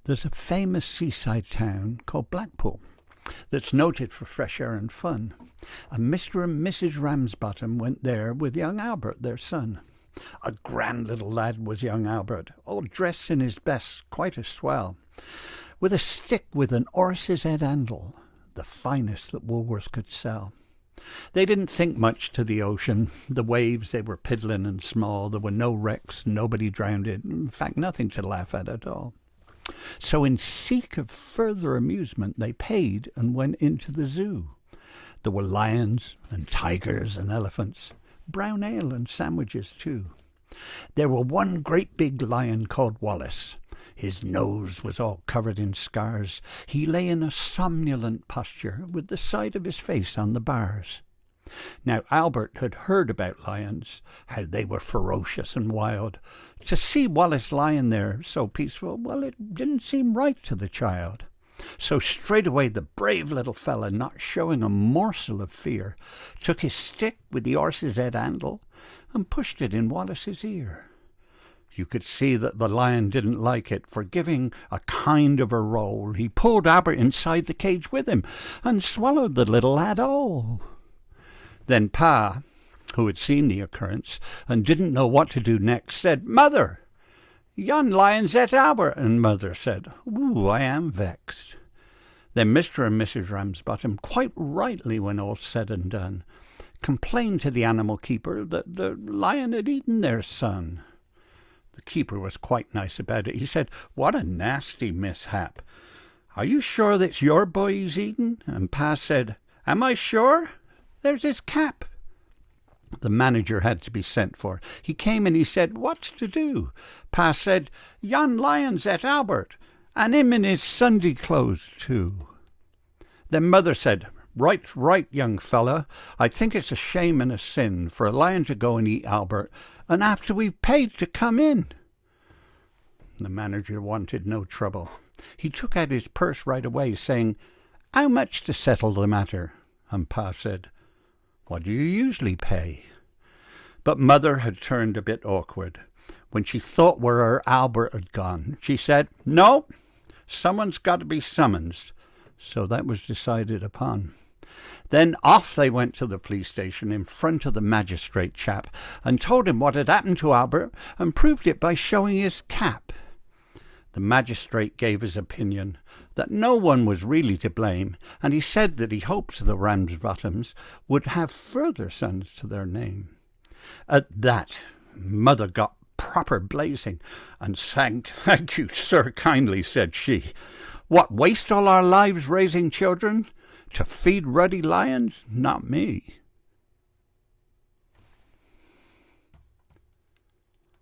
There's a famous seaside town called Blackpool that's noted for fresh air and fun. And Mr. and Mrs. Ramsbottom went there with young Albert, their son. A grand little lad was young Albert, all dressed in his best, quite a swell, with a stick with an horse's head handle, the finest that Woolworth could sell. They didn't think much to the ocean. The waves, they were piddling and small. There were no wrecks, nobody drowned in fact, nothing to laugh at all. So in seek of further amusement, they paid and went into the zoo. There were lions and tigers and elephants, brown ale and sandwiches too. There were one great big lion called Wallace. His nose was all covered in scars. He lay in a somnolent posture with the side of his face on the bars. Now Albert had heard about lions, how they were ferocious and wild. To see Wallace lying there so peaceful, well, it didn't seem right to the child. So straight away the brave little fella, not showing a morsel of fear, took his stick with the horse's head handle and pushed it in Wallace's ear. You could see that the lion didn't like it, for giving a kind of a roll, he pulled Albert inside the cage with him and swallowed the little lad whole. Then Pa, who had seen the occurrence and didn't know what to do next, said, "Mother, yon lion's et Albert." And Mother said, "Ooh, I am vexed." Then Mr. and Mrs. Ramsbottom, quite rightly when all's said and done, complained to the animal keeper that the lion had eaten their son. The keeper was quite nice about it. He said, "What a nasty mishap. Are you sure that's your boy he's eaten?" And Pa said, "Am I sure? There's his cap." The manager had to be sent for. He came and he said, "What's to do?" Pa said, "Yon lion's et Albert, and him in his Sunday clothes too." Then Mother said, Right, young fella. I think it's a shame and a sin for a lion to go and eat Albert, and after we've paid to come in." The manager wanted no trouble. He took out his purse right away, saying, "How much to settle the matter?" And Pa said, "What do you usually pay?" But Mother had turned a bit awkward. When she thought where her Albert had gone, she said, "No, someone's got to be summoned." So that was decided upon. Then off they went to the police station in front of the magistrate chap and told him what had happened to Albert and proved it by showing his cap. The magistrate gave his opinion that no one was really to blame, and he said that he hopes the Ramsbottoms would have further sons to their name. At that, Mother got proper blazing and sang, "Thank you, sir, kindly," said she. "What, waste all our lives raising children to feed ruddy lions? Not me."